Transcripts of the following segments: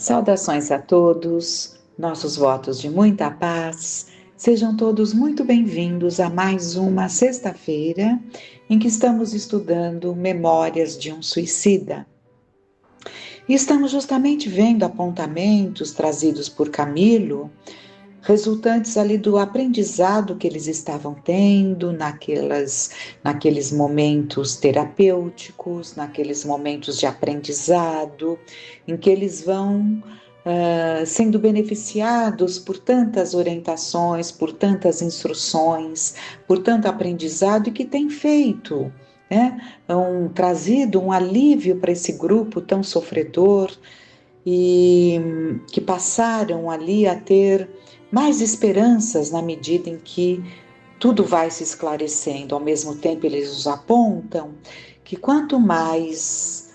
Saudações a todos, nossos votos de muita paz. Sejam todos muito bem-vindos a mais uma sexta-feira em que estamos estudando Memórias de um Suicida. E estamos justamente vendo apontamentos trazidos por Camilo, resultantes ali do aprendizado que eles estavam tendo naqueles momentos terapêuticos, naqueles momentos de aprendizado, em que eles vão sendo beneficiados por tantas orientações, por tantas instruções, por tanto aprendizado e que tem feito, né, trazido um alívio para esse grupo tão sofredor e que passaram ali a ter mais esperanças na medida em que tudo vai se esclarecendo. Ao mesmo tempo, eles nos apontam que quanto mais,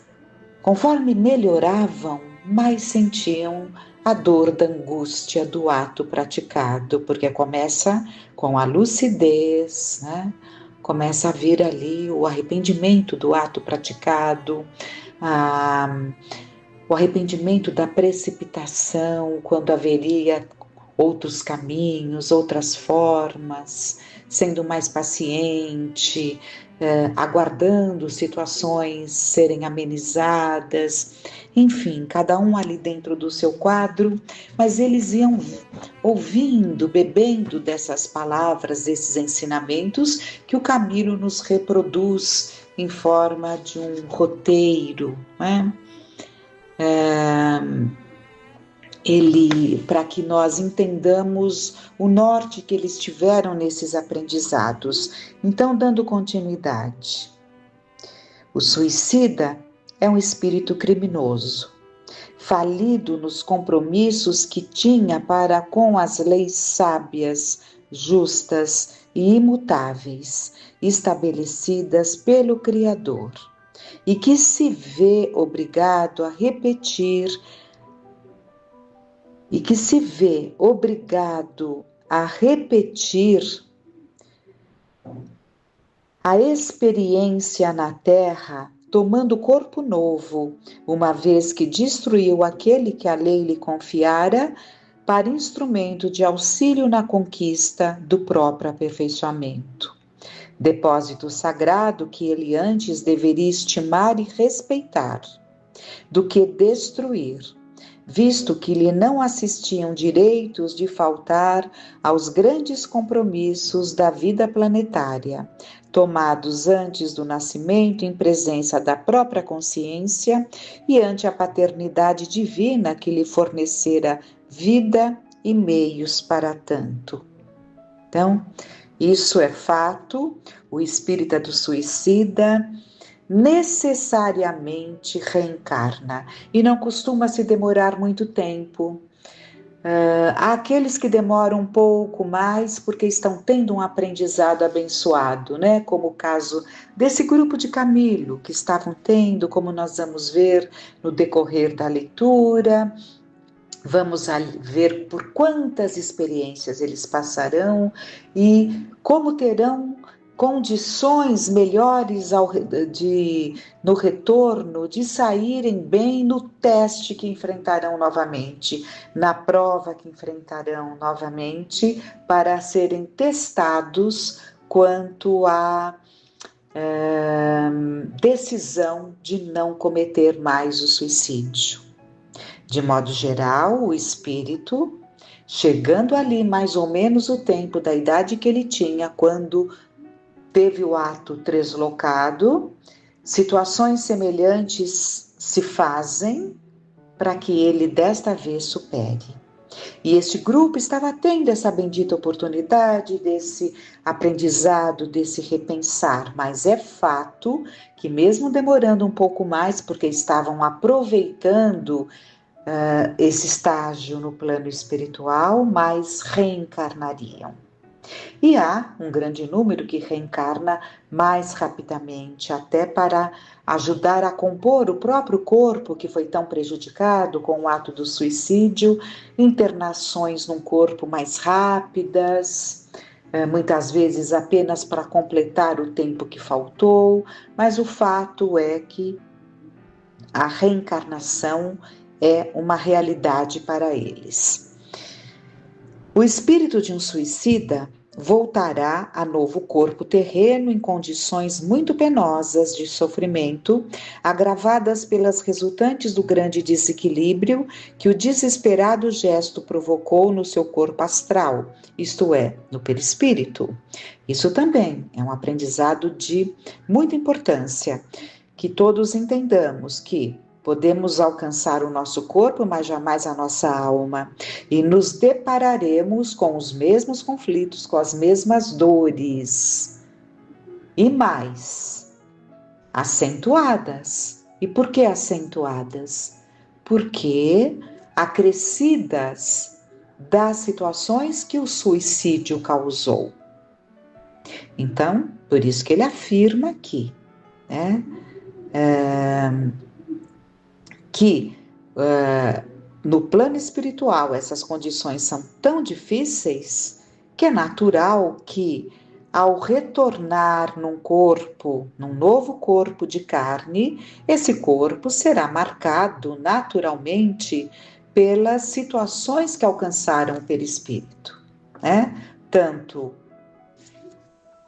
conforme melhoravam, mais sentiam a dor da angústia do ato praticado, porque começa com a lucidez, né? Começa a vir ali o arrependimento do ato praticado, o arrependimento da precipitação, quando haveria outros caminhos, outras formas, sendo mais paciente, aguardando situações serem amenizadas, enfim, cada um ali dentro do seu quadro, mas eles iam ouvindo, bebendo dessas palavras, desses ensinamentos que o Camilo nos reproduz em forma de um roteiro, né? Para que nós entendamos o norte que eles tiveram nesses aprendizados. Então, dando continuidade, o suicida é um espírito criminoso, falido nos compromissos que tinha para com as leis sábias, justas e imutáveis, estabelecidas pelo Criador, e que se vê obrigado a repetir a experiência na Terra, tomando corpo novo, uma vez que destruiu aquele que a lei lhe confiara, para instrumento de auxílio na conquista do próprio aperfeiçoamento. Depósito sagrado que ele antes deveria estimar e respeitar, do que destruir, visto que lhe não assistiam direitos de faltar aos grandes compromissos da vida planetária, tomados antes do nascimento em presença da própria consciência e ante a paternidade divina que lhe fornecera vida e meios para tanto. Então, isso é fato, o espírita do suicida necessariamente reencarna e não costuma se demorar muito tempo. Há aqueles que demoram um pouco mais porque estão tendo um aprendizado abençoado, né? Como o caso desse grupo de Camilo, que estavam tendo, como nós vamos ver no decorrer da leitura. Vamos ver por quantas experiências eles passarão e como terão condições melhores no retorno de saírem bem no teste que enfrentarão novamente, na prova que enfrentarão novamente, para serem testados quanto à decisão de não cometer mais o suicídio. De modo geral, o espírito, chegando ali mais ou menos o tempo da idade que ele tinha quando teve o ato translocado, situações semelhantes se fazem para que ele desta vez supere. E este grupo estava tendo essa bendita oportunidade desse aprendizado, desse repensar, mas é fato que mesmo demorando um pouco mais, porque estavam aproveitando esse estágio no plano espiritual, mas reencarnariam. E há um grande número que reencarna mais rapidamente, até para ajudar a compor o próprio corpo que foi tão prejudicado com o ato do suicídio, internações num corpo mais rápidas, muitas vezes apenas para completar o tempo que faltou, mas o fato é que a reencarnação é uma realidade para eles. O espírito de um suicida voltará a novo corpo terreno em condições muito penosas de sofrimento, agravadas pelas resultantes do grande desequilíbrio que o desesperado gesto provocou no seu corpo astral, isto é, no perispírito. Isso também é um aprendizado de muita importância, que todos entendamos que podemos alcançar o nosso corpo, mas jamais a nossa alma. E nos depararemos com os mesmos conflitos, com as mesmas dores. E mais, acentuadas. E por que acentuadas? Porque acrescidas das situações que o suicídio causou. Então, por isso que ele afirma aqui, né? Que no plano espiritual essas condições são tão difíceis que é natural que, ao retornar num novo corpo de carne, esse corpo será marcado naturalmente pelas situações que alcançaram o perispírito, né? Tanto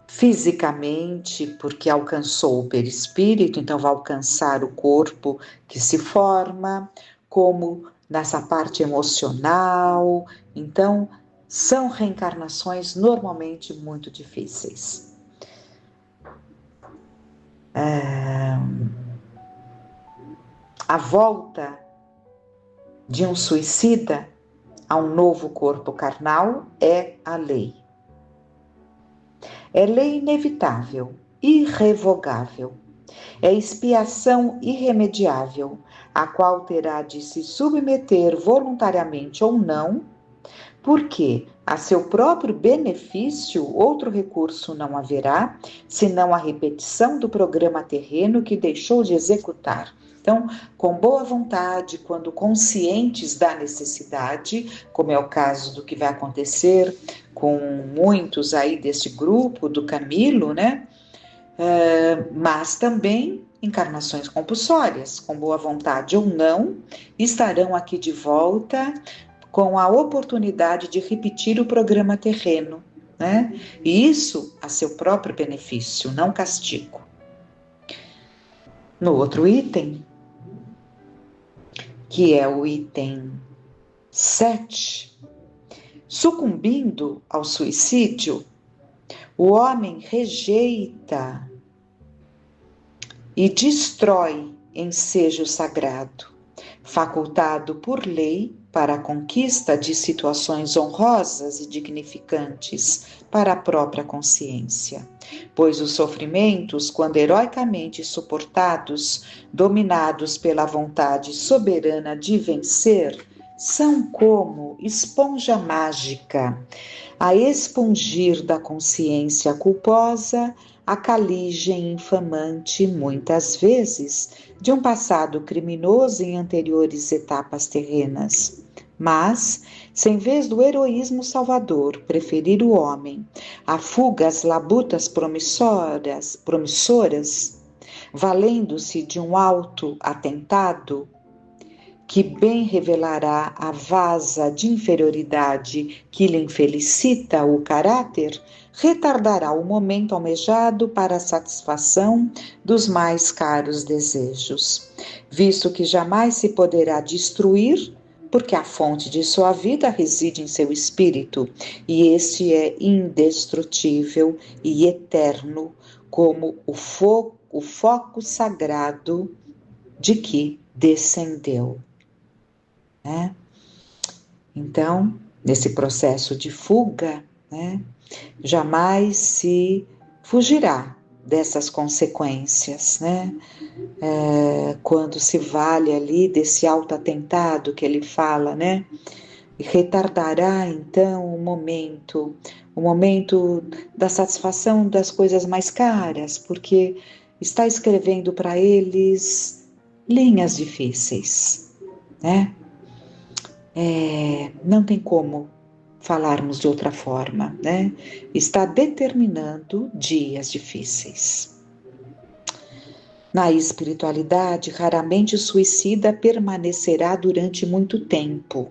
fisicamente, porque alcançou o perispírito, então vai alcançar o corpo que se forma, como nessa parte emocional. Então, são reencarnações normalmente muito difíceis. A volta de um suicida a um novo corpo carnal é a lei. É lei inevitável, irrevogável. É expiação irremediável, a qual terá de se submeter voluntariamente ou não, porque a seu próprio benefício outro recurso não haverá, senão a repetição do programa terreno que deixou de executar. Então, com boa vontade, quando conscientes da necessidade, como é o caso do que vai acontecer com muitos aí deste grupo do Camilo, né? Mas também encarnações compulsórias, com boa vontade ou não, estarão aqui de volta com a oportunidade de repetir o programa terreno, né? E isso a seu próprio benefício, não castigo. No outro item, que é o item 7, sucumbindo ao suicídio, o homem rejeita e destrói ensejo sagrado, facultado por lei para a conquista de situações honrosas e dignificantes para a própria consciência, pois os sofrimentos, quando heroicamente suportados, dominados pela vontade soberana de vencer, são como esponja mágica a expungir da consciência culposa a caligem infamante, muitas vezes, de um passado criminoso em anteriores etapas terrenas. Mas, se em vez do heroísmo salvador preferir o homem a fuga às labutas promissoras, valendo-se de um alto atentado, que bem revelará a vasa de inferioridade que lhe infelicita o caráter, retardará o momento almejado para a satisfação dos mais caros desejos, visto que jamais se poderá destruir, porque a fonte de sua vida reside em seu espírito, e este é indestrutível e eterno, como o foco sagrado de que descendeu. Né? Então, nesse processo de fuga, né, jamais se fugirá dessas consequências, né? Quando se vale ali desse autoatentado que ele fala, né? E retardará então o momento da satisfação das coisas mais caras, porque está escrevendo para eles linhas difíceis, né? Não tem como falarmos de outra forma, né? Está determinando dias difíceis. Na espiritualidade, raramente o suicida permanecerá durante muito tempo.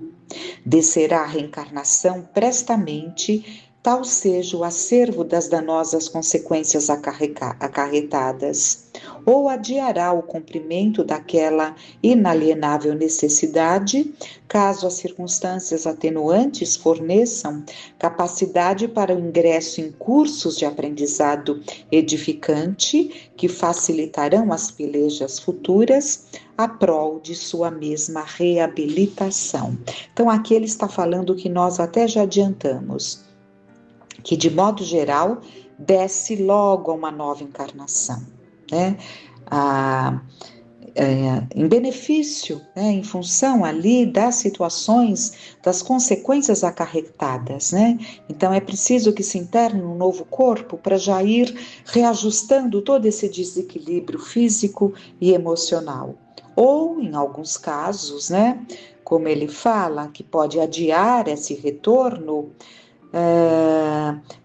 Descerá a reencarnação prestamente, tal seja o acervo das danosas consequências acarretadas, ou adiará o cumprimento daquela inalienável necessidade, caso as circunstâncias atenuantes forneçam capacidade para o ingresso em cursos de aprendizado edificante, que facilitarão as pelejas futuras a prol de sua mesma reabilitação. Então, aqui ele está falando que nós até já adiantamos, que de modo geral desce logo a uma nova encarnação, né? Em benefício, né, em função ali das situações, das consequências acarretadas, né? Então é preciso que se interne um novo corpo para já ir reajustando todo esse desequilíbrio físico e emocional. Ou, em alguns casos, né, como ele fala, que pode adiar esse retorno,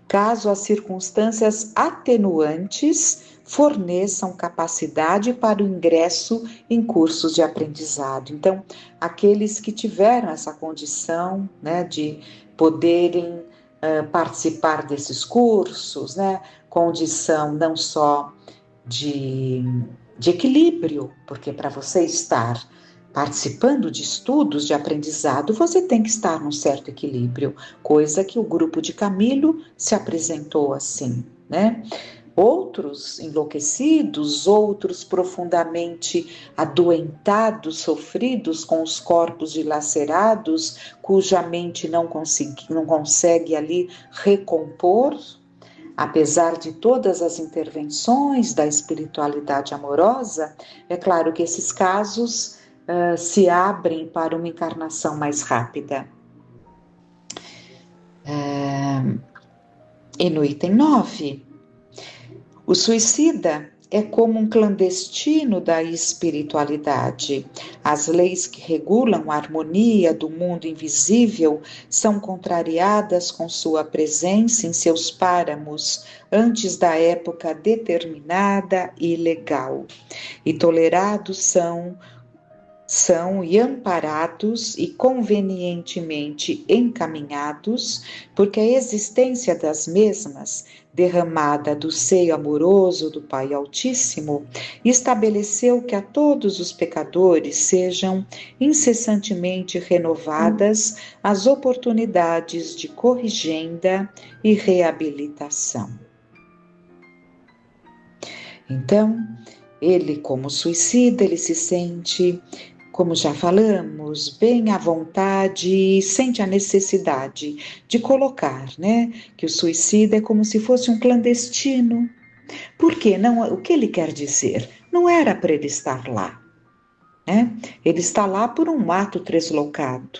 caso as circunstâncias atenuantes forneçam capacidade para o ingresso em cursos de aprendizado. Então, aqueles que tiveram essa condição, né, de poderem participar desses cursos, né, condição não só de equilíbrio, porque para você estar participando de estudos de aprendizado, você tem que estar num certo equilíbrio, coisa que o grupo de Camilo se apresentou assim, né? Outros enlouquecidos, outros profundamente adoentados, sofridos com os corpos dilacerados, cuja mente não consegue ali recompor, apesar de todas as intervenções da espiritualidade amorosa. É claro que esses casos se abrem para uma encarnação mais rápida. E no item 9, o suicida é como um clandestino da espiritualidade. As leis que regulam a harmonia do mundo invisível são contrariadas com sua presença em seus páramos antes da época determinada e legal. E tolerados são e amparados e convenientemente encaminhados, porque a existência das mesmas, derramada do seio amoroso do Pai Altíssimo, estabeleceu que a todos os pecadores sejam incessantemente renovadas as oportunidades de corrigenda e reabilitação. Então, ele, como suicida, ele se sente, como já falamos, bem à vontade e sente a necessidade de colocar, né, que o suicida é como se fosse um clandestino. Por quê? Não, o que ele quer dizer? Não era para ele estar lá, né? Ele está lá por um ato translocado.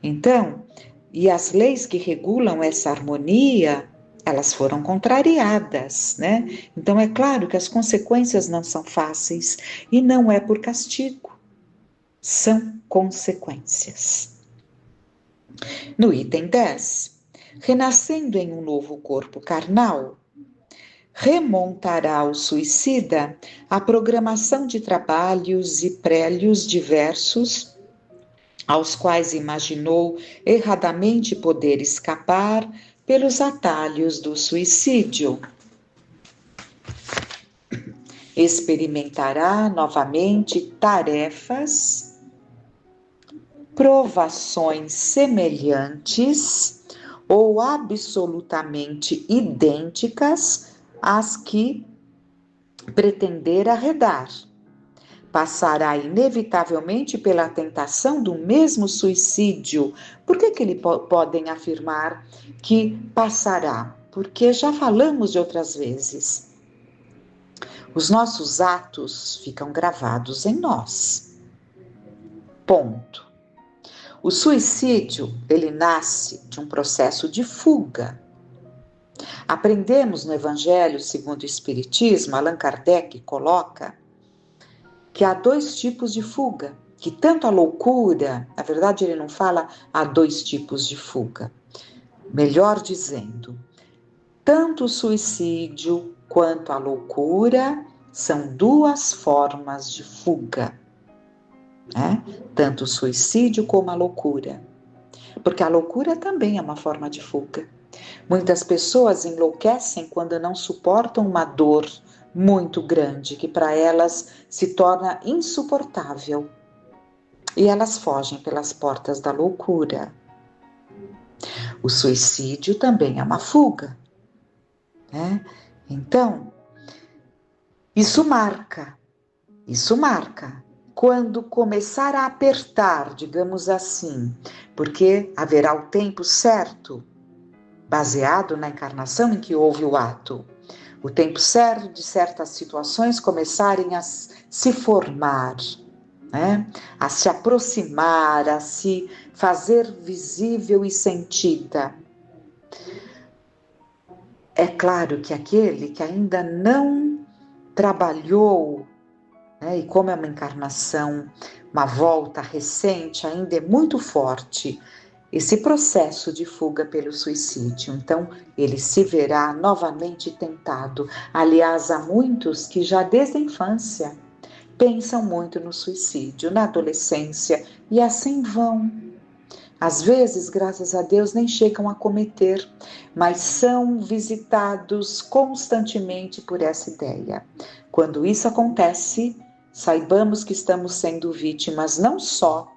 Então, e as leis que regulam essa harmonia, elas foram contrariadas, né? Então é claro que as consequências não são fáceis e não é por castigo, são consequências. No item 10, renascendo em um novo corpo carnal, remontará o suicida à programação de trabalhos e prélios diversos aos quais imaginou erradamente poder escapar pelos atalhos do suicídio. Experimentará novamente tarefas, provações semelhantes ou absolutamente idênticas às que pretender arredar. Passará inevitavelmente pela tentação do mesmo suicídio. Por que eles podem afirmar que passará? Porque já falamos de outras vezes. Os nossos atos ficam gravados em nós. Ponto. O suicídio, ele nasce de um processo de fuga. Aprendemos no Evangelho segundo o Espiritismo, Allan Kardec coloca que há dois tipos de fuga, que tanto a loucura, na verdade ele não fala há dois tipos de fuga, melhor dizendo, tanto o suicídio quanto a loucura são duas formas de fuga, né? Tanto o suicídio como a loucura. Porque a loucura também é uma forma de fuga. Muitas pessoas enlouquecem quando não suportam uma dor muito grande, que para elas se torna insuportável. E elas fogem pelas portas da loucura. O suicídio também é uma fuga, né? Então, isso marca. Quando começar a apertar, digamos assim, porque haverá o tempo certo, baseado na encarnação em que houve o ato. O tempo certo de certas situações começarem a se formar, né? A se aproximar, a se fazer visível e sentida. É claro que aquele que ainda não trabalhou, né, e como é uma encarnação, uma volta recente, ainda é muito forte esse processo de fuga pelo suicídio. Então, ele se verá novamente tentado. Aliás, há muitos que já desde a infância pensam muito no suicídio, na adolescência, e assim vão. Às vezes, graças a Deus, nem chegam a cometer, mas são visitados constantemente por essa ideia. Quando isso acontece, saibamos que estamos sendo vítimas não só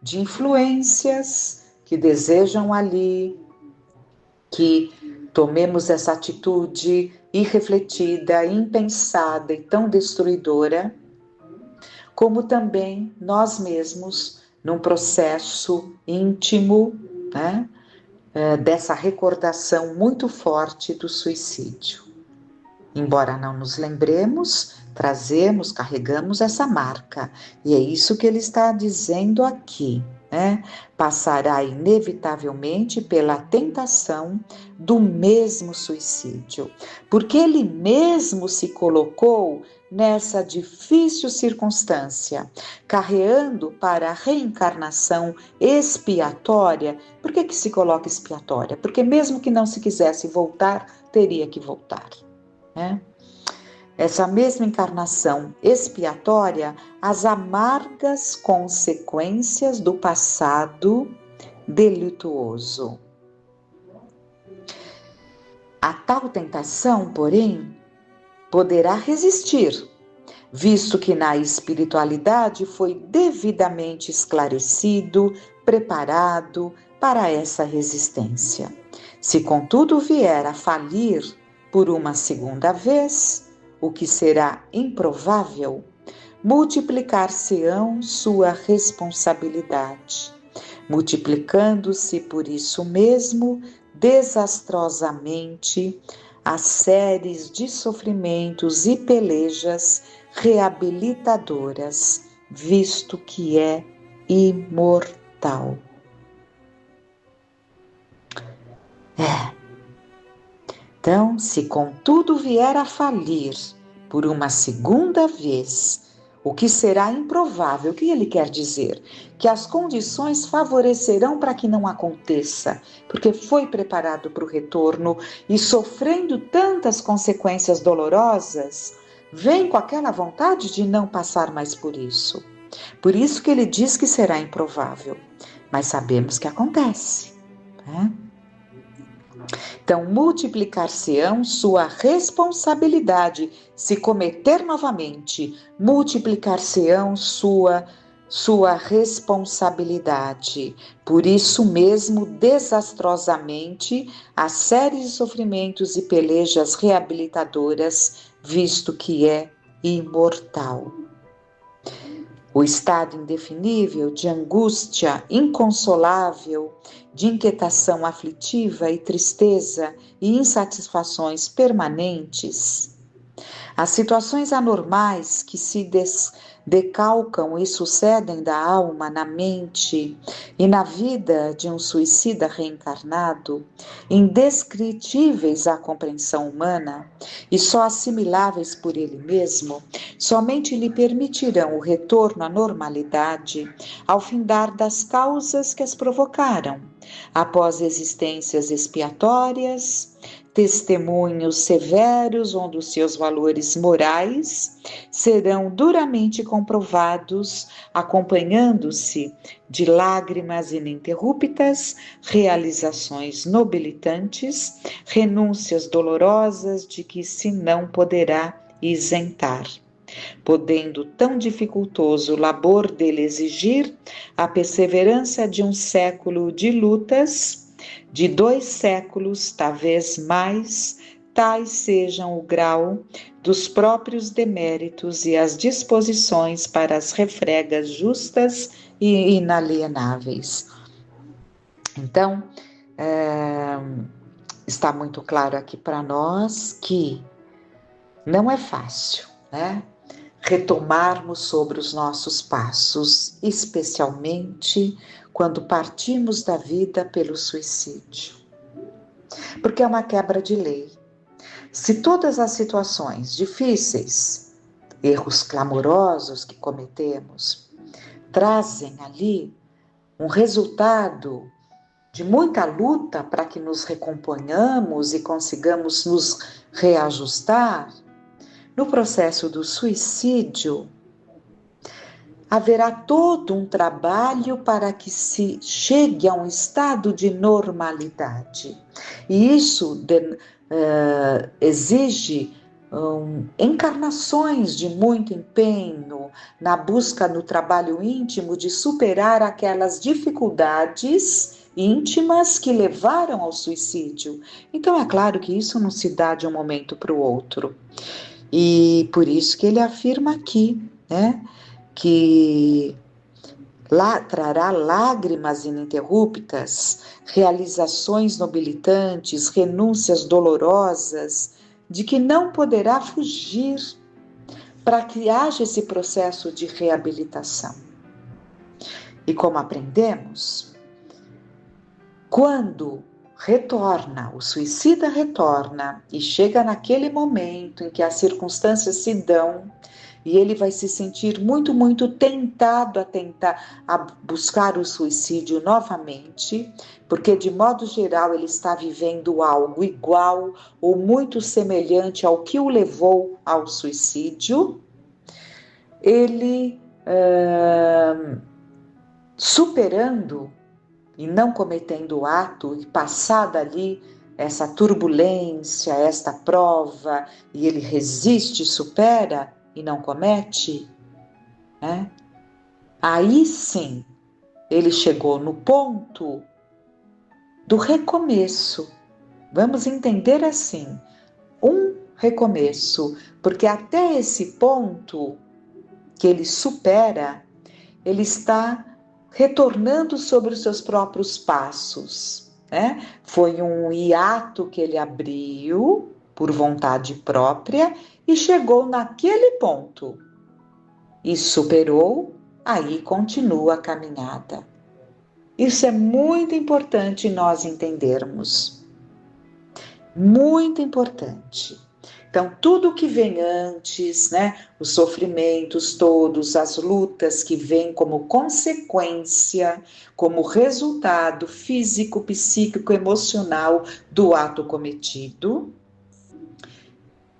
de influências que desejam ali que tomemos essa atitude irrefletida, impensada e tão destruidora, como também nós mesmos, num processo íntimo, né, dessa recordação muito forte do suicídio. Embora não nos lembremos, trazemos, carregamos essa marca. E é isso que ele está dizendo aqui, né? Passará inevitavelmente pela tentação do mesmo suicídio, porque ele mesmo se colocou nessa difícil circunstância, carreando para a reencarnação expiatória. Por que se coloca expiatória? Porque mesmo que não se quisesse voltar, teria que voltar. Né? Essa mesma encarnação expiatória, as amargas consequências do passado delituoso. A tal tentação, porém, poderá resistir, visto que na espiritualidade foi devidamente esclarecido, preparado para essa resistência. Se contudo vier a falir por uma segunda vez, o que será improvável, multiplicar-se-ão sua responsabilidade, multiplicando-se por isso mesmo desastrosamente as séries de sofrimentos e pelejas reabilitadoras, visto que é imortal. Então, se contudo vier a falir por uma segunda vez, o que será improvável, o que ele quer dizer? Que as condições favorecerão para que não aconteça, porque foi preparado para o retorno e sofrendo tantas consequências dolorosas, vem com aquela vontade de não passar mais por isso. Por isso que ele diz que será improvável, mas sabemos que acontece, né? Então, multiplicar-se-ão sua responsabilidade, se cometer novamente, multiplicar-se-ão sua responsabilidade. Por isso mesmo, desastrosamente, a série de sofrimentos e pelejas reabilitadoras, visto que é imortal. O estado indefinível de angústia inconsolável, de inquietação aflitiva e tristeza e insatisfações permanentes, as situações anormais que se decalcam e sucedem da alma na mente e na vida de um suicida reencarnado, indescritíveis à compreensão humana e só assimiláveis por ele mesmo, somente lhe permitirão o retorno à normalidade ao findar das causas que as provocaram, após existências expiatórias, testemunhos severos onde os seus valores morais serão duramente comprovados, acompanhando-se de lágrimas ininterruptas, realizações nobilitantes, renúncias dolorosas de que se não poderá isentar, podendo tão dificultoso labor dele exigir a perseverança de um século de lutas, de 2 séculos, talvez mais, tais sejam o grau dos próprios deméritos e as disposições para as refregas justas e inalienáveis. Então, está muito claro aqui para nós que não é fácil, né? Retomarmos sobre os nossos passos, especialmente quando partimos da vida pelo suicídio. Porque é uma quebra de lei. Se todas as situações difíceis, erros clamorosos que cometemos, trazem ali um resultado de muita luta para que nos recomponhamos e consigamos nos reajustar, no processo do suicídio, haverá todo um trabalho para que se chegue a um estado de normalidade. E isso exige encarnações de muito empenho na busca no trabalho íntimo de superar aquelas dificuldades íntimas que levaram ao suicídio. Então é claro que isso não se dá de um momento para o outro. E por isso que ele afirma aqui, né, que lá trará lágrimas ininterruptas, realizações nobilitantes, renúncias dolorosas, de que não poderá fugir para que haja esse processo de reabilitação. E como aprendemos, quando o suicida retorna e chega naquele momento em que as circunstâncias se dão e ele vai se sentir muito, muito tentado a buscar o suicídio novamente, porque de modo geral ele está vivendo algo igual ou muito semelhante ao que o levou ao suicídio, ele superando e não cometendo o ato, e passada ali essa turbulência, esta prova, e ele resiste, supera e não comete, né? Aí sim, ele chegou no ponto do recomeço. Vamos entender assim, um recomeço, porque até esse ponto que ele supera, ele está retornando sobre os seus próprios passos, né? Foi um hiato que ele abriu por vontade própria e chegou naquele ponto e superou, aí continua a caminhada. Isso é muito importante nós entendermos. Muito importante. Então, tudo que vem antes, né, os sofrimentos todos, as lutas que vêm como consequência, como resultado físico, psíquico, emocional do ato cometido,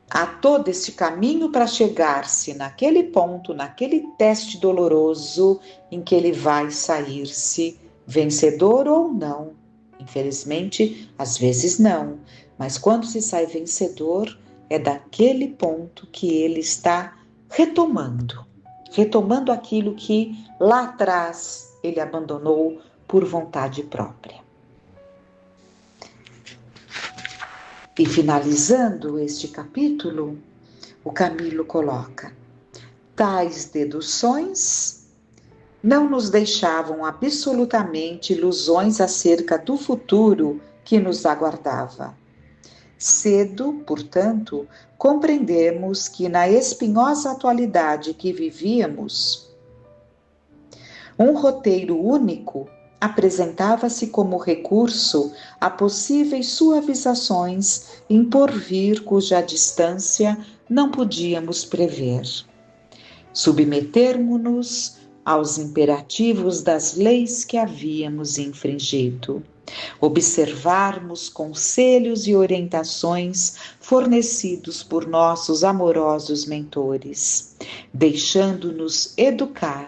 há todo esse caminho para chegar-se naquele ponto, naquele teste doloroso em que ele vai sair-se vencedor ou não. Infelizmente, às vezes não, mas quando se sai vencedor, é daquele ponto que ele está retomando aquilo que lá atrás ele abandonou por vontade própria. E finalizando este capítulo, o Camilo coloca: tais deduções não nos deixavam absolutamente ilusões acerca do futuro que nos aguardava. Cedo, portanto, compreendemos que na espinhosa atualidade que vivíamos, um roteiro único apresentava-se como recurso a possíveis suavizações em porvir cuja distância não podíamos prever. Submetermo-nos aos imperativos das leis que havíamos infringido, observarmos conselhos e orientações fornecidos por nossos amorosos mentores, deixando-nos educar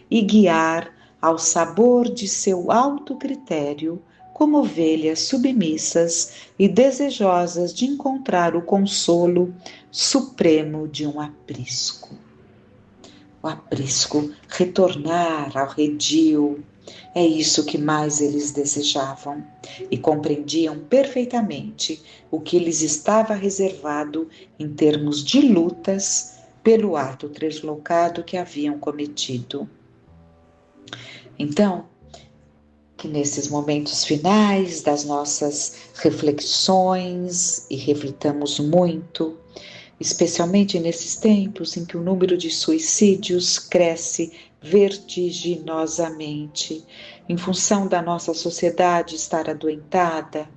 e guiar ao sabor de seu alto critério, como ovelhas submissas e desejosas de encontrar o consolo supremo de um aprisco. O aprisco, retornar ao redil, é isso que mais eles desejavam e compreendiam perfeitamente o que lhes estava reservado em termos de lutas pelo ato translocado que haviam cometido. Então, que nesses momentos finais das nossas reflexões, e reflitamos muito, especialmente nesses tempos em que o número de suicídios cresce vertiginosamente, em função da nossa sociedade estar adoentada.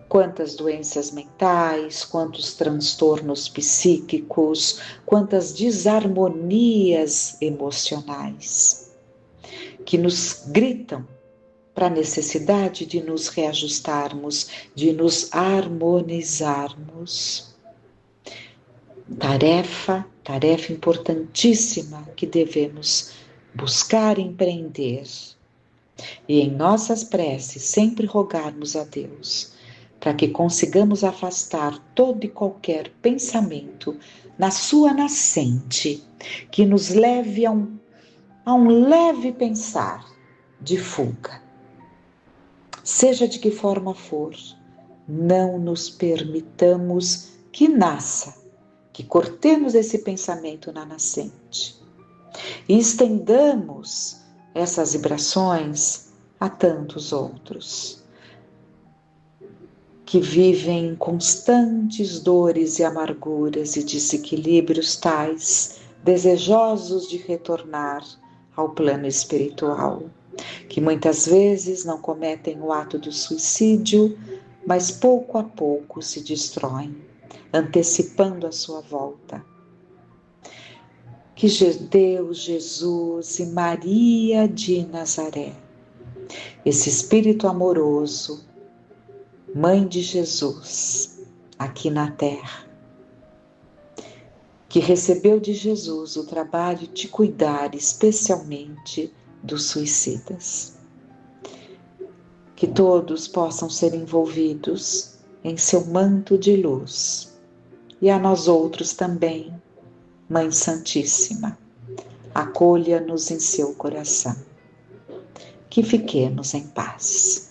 Quantas doenças mentais, quantos transtornos psíquicos, quantas desarmonias emocionais, que nos gritam para a necessidade de nos reajustarmos, de nos harmonizarmos. Tarefa importantíssima que devemos buscar empreender. E em nossas preces sempre rogarmos a Deus para que consigamos afastar todo e qualquer pensamento na sua nascente que nos leve a um leve pensar de fuga. Seja de que forma for, não nos permitamos que nasça, que cortemos esse pensamento na nascente e estendamos essas vibrações a tantos outros que vivem constantes dores e amarguras e desequilíbrios tais, desejosos de retornar ao plano espiritual, que muitas vezes não cometem o ato do suicídio, mas pouco a pouco se destroem, antecipando a sua volta. Que Deus, Jesus e Maria de Nazaré, esse Espírito amoroso, Mãe de Jesus, aqui na Terra, que recebeu de Jesus o trabalho de cuidar especialmente dos suicidas. Que todos possam ser envolvidos em seu manto de luz. E a nós outros também, Mãe Santíssima, acolha-nos em seu coração. Que fiquemos em paz.